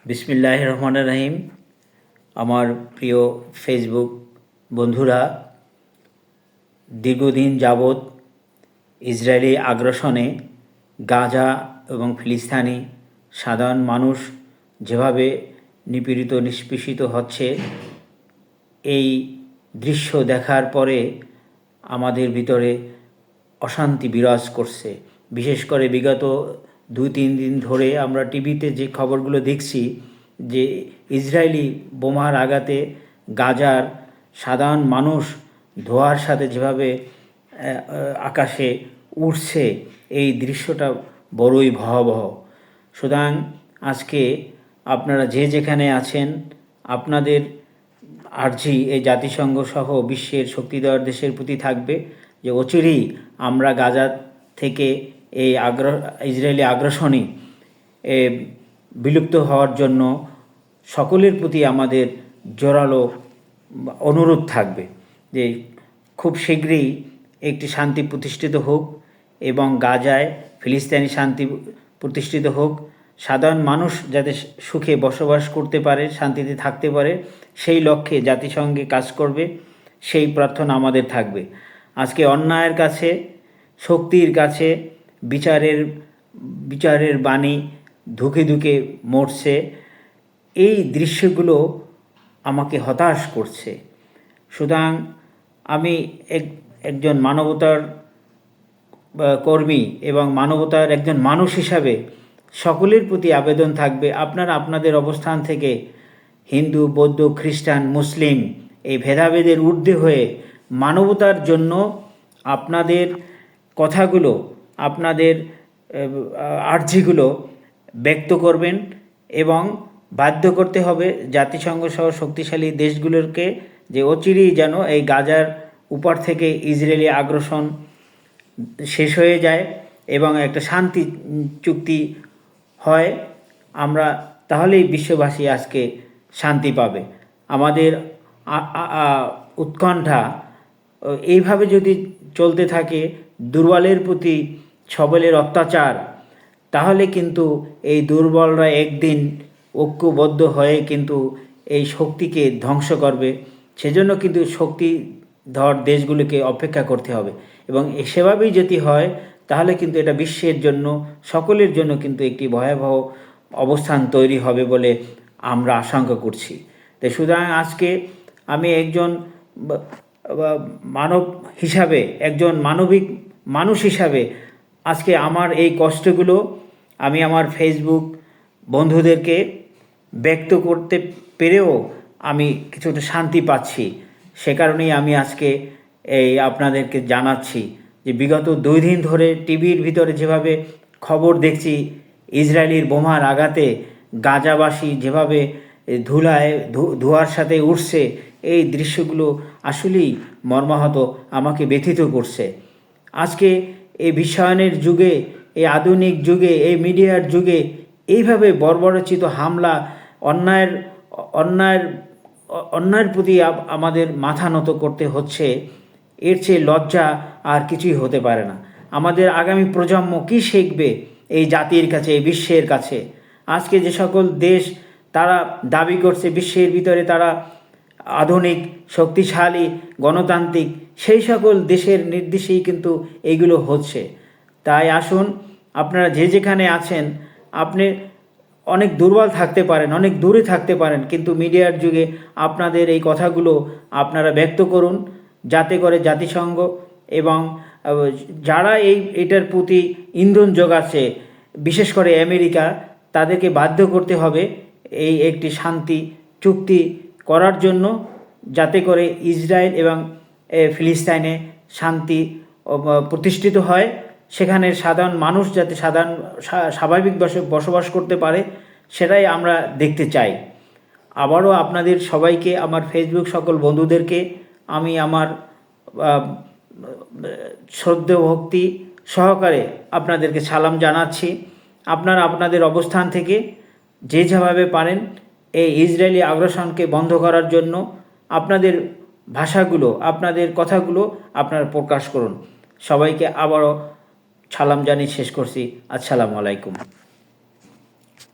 বিসমিল্লাহির রহমানির রহিম। আমার প্রিয় ফেসবুক বন্ধুরা, দীর্ঘদিন যাবৎ ইসরায়েলি আগ্রাসনে গাজা এবং ফিলিস্তিনি সাধারণ মানুষ যেভাবে নিপীড়িত নিষ্পেষিত হচ্ছে, এই দৃশ্য দেখার পরে আমাদের ভিতরে অশান্তি বিরাজ করছে। বিশেষ করে বিগত 2-3 দিন ধরে আমরা টিভিতে যে খবরগুলো দেখছি যে ইসরায়েলি বোমার আঘাতে গাজার সাধারণ মানুষ ধোঁয়ার সাথে যেভাবে আকাশে উড়ছে, এই দৃশ্যটা বড়ই ভয়াবহ। সুতরাং আজকে আপনারা যে যেখানে আছেন, আপনাদের আর্জি এই জাতিসংঘ সহ বিশ্বের শক্তিধর দেশের প্রতি থাকবে যে অচিরেই আমরা গাজা থেকে এই ইসরায়েলি আগ্রাসনে বিলুপ্ত হওয়ার জন্য সকলের প্রতি আমাদের জোরালো অনুরোধ থাকবে যে খুব শীঘ্রই একটি শান্তি প্রতিষ্ঠিত হোক এবং গাজায় ফিলিস্তিনি শান্তি প্রতিষ্ঠিত হোক, সাধারণ মানুষ যাতে সুখে বসবাস করতে পারে, শান্তিতে থাকতে পারে, সেই লক্ষ্যে জাতিসংঘে কাজ করবে, সেই প্রার্থনা আমাদের থাকবে। আজকে অন্যায়ের কাছে, শক্তির কাছে বিচারের বাণী ধুকে ধুকে মরছে। এই দৃশ্যগুলো আমাকে হতাশ করছে। সুতরাং আমি একজন মানবতার কর্মী এবং মানবতার একজন মানুষ হিসাবে সকলের প্রতি আবেদন থাকবে, আপনারা আপনাদের অবস্থান থেকে হিন্দু, বৌদ্ধ, খ্রিস্টান, মুসলিম এই ভেদাভেদের ঊর্ধ্বে হয়ে মানবতার জন্য আপনাদের কথাগুলো, আপনাদের আর্জিগুলো ব্যক্ত করবেন এবং বাধ্য করতে হবে জাতিসংঘ সহ শক্তিশালী দেশগুলোকে যে অচিরেই যেন এই গাজার উপর থেকে ইসরায়েলি আগ্রাসন শেষ হয়ে যায় এবং একটা শান্তি চুক্তি হয়। আমরা তাহলেই বিশ্ববাসী আজকে শান্তি পাবে। আমাদের উৎকণ্ঠা এইভাবে যদি চলতে থাকে, দুর্বলের প্রতি সবলের অত্যাচার, তাহলে কিন্তু এই দুর্বলরা একদিন ঐক্যবদ্ধ হয়ে কিন্তু এই শক্তিকে ধ্বংস করবে। সেজন্য কিন্তু শক্তিধর দেশগুলোকে অপেক্ষা করতে হবে এবং সেভাবেই যদি হয় তাহলে কিন্তু এটা বিশ্বের জন্য, সকলের জন্য কিন্তু একটি ভয়াবহ অবস্থান তৈরি হবে বলে আমরা আশঙ্কা করছি। তাই সুতরাং আজকে আমি একজন মানব হিসাবে, একজন মানবিক মানুষ হিসাবে আজকে আমার এই কষ্টগুলো আমি আমার ফেসবুক বন্ধুদেরকে ব্যক্ত করতে পেরেও আমি কিছুটা শান্তি পাচ্ছি। সে কারণেই আমি আজকে আপনাদেরকে জানাচ্ছি যে বিগত 2 দিন ধরে টিভির ভিতরে যেভাবে খবর দেখছি, ইসরায়েলির বোমার আঘাতে গাজাবাসী যেভাবে ধোঁয়ার সাথে উঠছে, এই দৃশ্যগুলো আসলেই মর্মাহত, আমাকে ব্যথিত করছে। আজকে এই বিশ্বায়নের যুগে, এই আধুনিক যুগে, এই মিডিয়ার যুগে এইভাবে বর্বরচিত হামলা, অন্যায়ের প্রতি আমাদের মাথা নত করতে হচ্ছে। এর চেয়ে লজ্জা আর কিছুই হতে পারে না। আমাদের আগামী প্রজন্ম কী শিখবে এই জাতির কাছে, এই বিশ্বের কাছে? আজকে যে সকল দেশ তারা দাবি করছে বিশ্বের ভিতরে তারা আধুনিক, শক্তিশালী, গণতান্ত্রিক, সেই সকল দেশের নির্দেশেই কিন্তু এইগুলো হচ্ছে। তাই আসুন, আপনারা যে যেখানে আছেন, আপনি অনেক দুর্বল থাকতে পারেন, অনেক দূরে থাকতে পারেন, কিন্তু মিডিয়ার যুগে আপনাদের এই কথাগুলো আপনারা ব্যক্ত করুন, যাতে করে জাতিসংঘ এবং যারা এটার প্রতি ইন্ধন যোগাচ্ছে, বিশেষ করে আমেরিকা, তাদেরকে বাধ্য করতে হবে এই একটি শান্তি চুক্তি করার জন্য, যাতে করে ইসরায়েল এবং ফিলিস্তিনে শান্তি প্রতিষ্ঠিত হয়, সেখানে সাধারণ মানুষ যাতে স্বাভাবিক বসবাস করতে পারে, সেটাই আমরা দেখতে চাই। আবারও আপনাদের সবাইকে, আমার ফেসবুক সকল বন্ধুদেরকে আমি আমার শ্রদ্ধা ভক্তি সহকারে আপনাদেরকে সালাম জানাচ্ছি। আপনারা আপনাদের অবস্থান থেকে যে যেভাবে পারেন এই ইসরায়েলি আগ্রাসনকে বন্ধ করার জন্য আপনাদের ভাষাগুলো, আপনাদের কথাগুলো আপনারা প্রকাশ করুন। সবাইকে আবারও সালাম জানিয়ে শেষ করছি। আসসালামু আলাইকুম।